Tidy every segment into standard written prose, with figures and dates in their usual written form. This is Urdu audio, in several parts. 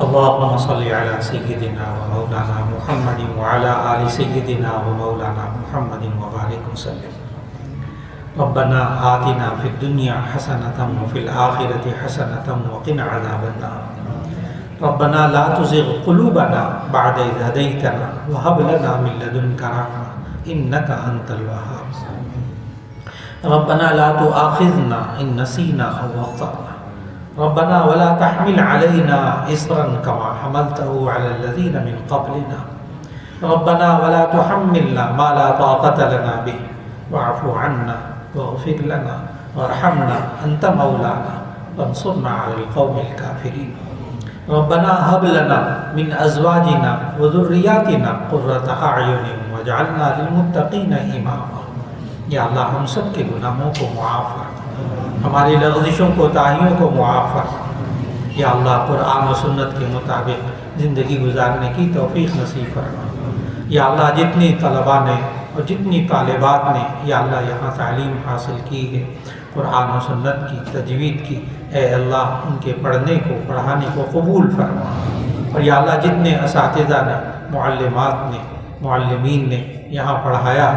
اللهم صل على سيدنا ومولانا محمد وعلى آل سيدنا ومولانا محمد وبارك وسلم. ربنا آتنا في الدنيا حسنة وفي الآخرة حسنة وقنا عذاب النار. ربنا لا تزغ قلوبنا بعد إذ هديتنا وهب لنا من لدنك رحمة إنك أنت الوهاب. ربنا لا تؤاخذنا إن نسينا أو أخطأنا. ربنا ولا تحمل علينا إصرا كما حملته على الذين من قبلنا. ربنا ولا تحملنا ما لا طاقة لنا به واعف عنا واغفر لنا وارحمنا أنت مولانا وانصرنا على القوم الكافرين. ربنا هب لنا من أزواجنا وذرياتنا قرة أعين واجعلنا للمتقین اماما. یا اللہ ہم سب کے گناہوں کو معاف فرما، ہماری لغزشوں کوتاہیوں کو معاف فرما. یا اللہ قرآن و سنت کے مطابق زندگی گزارنے کی توفیق نصیب فرما. یا اللہ جتنی طلباء نے اور جتنی طالبات نے یا اللہ یہاں تعلیم حاصل کی ہے قرآن و سنت کی تجوید کی، اے اللہ ان کے پڑھنے کو پڑھانے کو قبول فرما. اور یا اللہ جتنے اساتذہ نے معلمات نے معلمین نے یہاں پڑھایا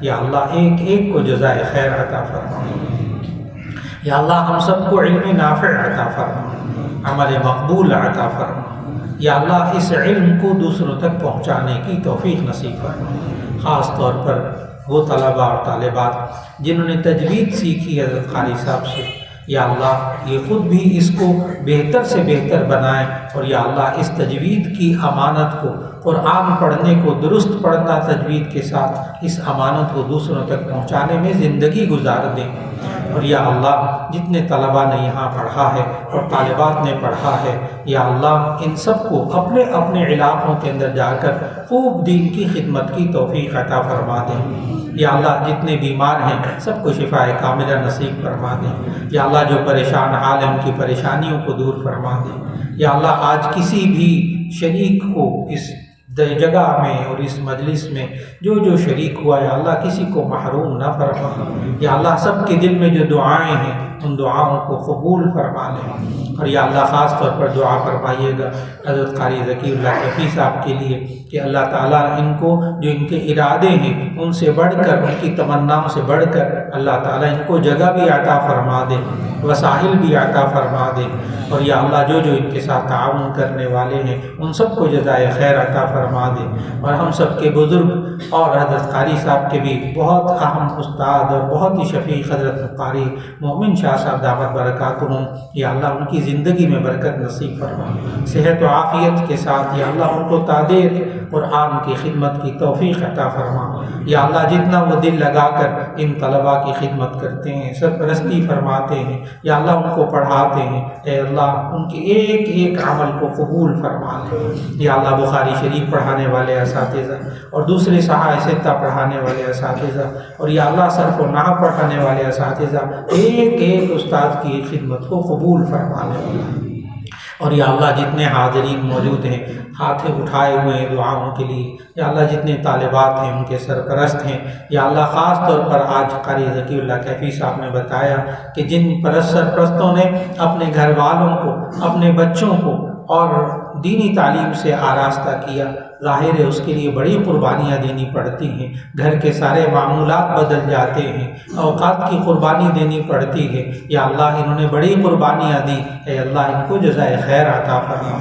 یا اللہ ایک ایک کو جزائے خیر عطا فرما. یا اللہ ہم سب کو علم نافع عطا فرما، عمل مقبول عطا فرما. یا اللہ اس علم کو دوسروں تک پہنچانے کی توفیق نصیب فرما. خاص طور پر وہ طلباء اور طالبات جنہوں نے تجوید سیکھی حضرت قاری صاحب سے، یا اللہ یہ خود بھی اس کو بہتر سے بہتر بنائیں. اور یا اللہ اس تجوید کی امانت کو، قرآن پڑھنے کو درست پڑھنا تجوید کے ساتھ، اس امانت کو دوسروں تک پہنچانے میں زندگی گزار دیں. اور یا اللہ جتنے طلباء نے یہاں پڑھا ہے اور طالبات نے پڑھا ہے، یا اللہ ان سب کو اپنے اپنے علاقوں کے اندر جا کر خوب دین کی خدمت کی توفیق عطا فرما دیں. یا اللہ جتنے بیمار ہیں سب کو شفاء کاملہ نصیب فرما دیں. یا اللہ جو پریشان حال ہیں ان کی پریشانیوں کو دور فرما دیں. یا اللہ آج کسی بھی شریک کو اس جگہ میں اور اس مجلس میں جو شریک ہوا یا اللہ کسی کو محروم نہ فرما. یا اللہ سب کے دل میں جو دعائیں ہیں ان دعاؤں کو قبول فرما لیں. اور یا اللہ خاص طور پر دعا فرمائیے گا حضرت قاری ذکی اللہ کفی صاحب کے لیے کہ اللہ تعالیٰ ان کو جو ان کے ارادے ہیں ان سے بڑھ کر، ان کی تمناؤں سے بڑھ کر اللہ تعالیٰ ان کو جگہ بھی عطا فرما دے، وسائل بھی عطا فرما دے. اور یا اللہ جو ان کے ساتھ تعاون کرنے والے ہیں ان سب کو جزائے خیر عطا فرما دے. اور ہم سب کے بزرگ اور حضرت قاری صاحب کے بھی بہت اہم استاد اور بہت ہی شفیق حضرت قاری مومن شاہ صاحب دامت برکاتہم، یا اللہ ان کی زندگی میں برکت نصیب فرما، صحت و عافیت کے ساتھ یا اللہ ان کو تادیر قرآن کی خدمت کی توفیق عطا فرما. یا اللہ جتنا وہ دل لگا کر ان طلباء کی خدمت کرتے ہیں، سرپرستی فرماتے ہیں، یا اللہ ان کو پڑھاتے ہیں، اے اللہ ان کے ایک ایک عمل کو قبول فرما لے. یا اللہ بخاری شریف پڑھانے والے اساتذہ اور دوسرے صحائح ستہ پڑھانے والے اساتذہ اور یا اللہ صرف و نحو پڑھانے والے اساتذہ، ایک ایک استاد کی خدمت کو قبول فرما لے. اور یا اللہ جتنے حاضرین موجود ہیں ہاتھ اٹھائے ہوئے ہیں دعاؤں کے لیے، یا اللہ جتنے طالبات ہیں ان کے سرپرست ہیں، یا اللہ خاص طور پر آج قاری ذکی اللہ کفی صاحب نے بتایا کہ جن سرپرستوں نے اپنے گھر والوں کو، اپنے بچوں کو اور دینی تعلیم سے آراستہ کیا، ظاہر ہے اس کے لیے بڑی قربانیاں دینی پڑتی ہیں، گھر کے سارے معمولات بدل جاتے ہیں، اوقات کی قربانی دینی پڑتی ہے. یا اللہ انہوں نے بڑی قربانیاں دی، اے اللہ ان کو جزائے خیر عطا فرما.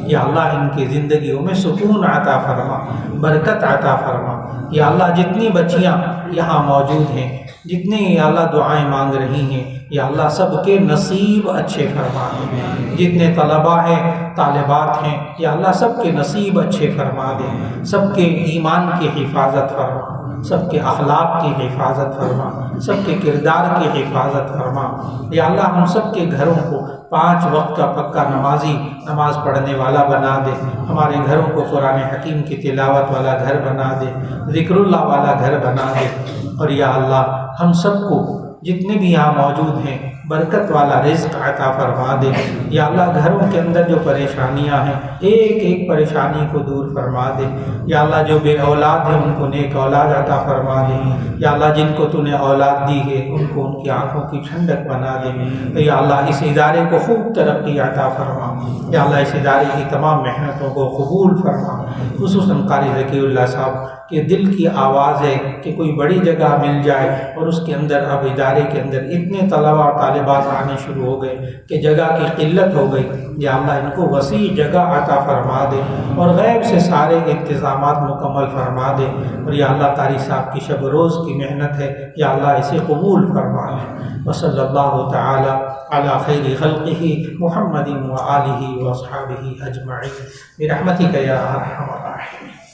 یا اللہ ان کی زندگیوں میں سکون عطا فرما، برکت عطا فرما. یا اللہ جتنی بچیاں یہاں موجود ہیں، جتنی یا اللہ دعائیں مانگ رہی ہیں، یا اللہ سب کے نصیب اچھے فرما دے. جتنے طلباء ہیں طالبات ہیں یا اللہ سب کے نصیب اچھے فرما دے، سب کے ایمان کی حفاظت فرما، سب کے اخلاق کی حفاظت فرما، سب کے کردار کی حفاظت فرما. یا اللہ ہم سب کے گھروں کو 5 وقت کا پکا نماز پڑھنے والا بنا دے، ہمارے گھروں کو قرآن حکیم کی تلاوت والا گھر بنا دے، ذکر اللہ والا گھر بنا دے. اور یا اللہ ہم سب کو جتنے بھی یہاں موجود ہیں برکت والا رزق عطا فرما دے۔ یا اللہ گھروں کے اندر جو پریشانیاں ہیں ایک ایک پریشانی کو دور فرما دے۔ یا اللہ جو بے اولاد ہیں ان کو نیک اولاد عطا فرما دے۔ یا اللہ جن کو تو نے اولاد دی ہے ان کو ان کی آنکھوں کی ٹھنڈک بنا دے۔ یا اللہ اس ادارے کو خوب ترقی عطا فرما۔ یا اللہ اس ادارے کی تمام محنتوں کو قبول فرما۔ خصوصاً قاری ذکی اللہ صاحب کہ دل کی آواز ہے کہ کوئی بڑی جگہ مل جائے، اور اس کے اندر اب ادارے کے اندر اتنے طلبہ اور طالبات آنے شروع ہو گئے کہ جگہ کی قلت ہو گئی۔ یا اللہ ان کو وسیع جگہ عطا فرما دے اور غیب سے سارے انتظامات مکمل فرما دے۔ اور یا اللہ قاری صاحب کی شب روز کی محنت ہے، یا اللہ اسے قبول فرما لے۔ وصلی اللہ تعالی علی خیر خلقہ محمد وآلہ واصحابہ اجمعین برحمتک یا ارحم الراحمین۔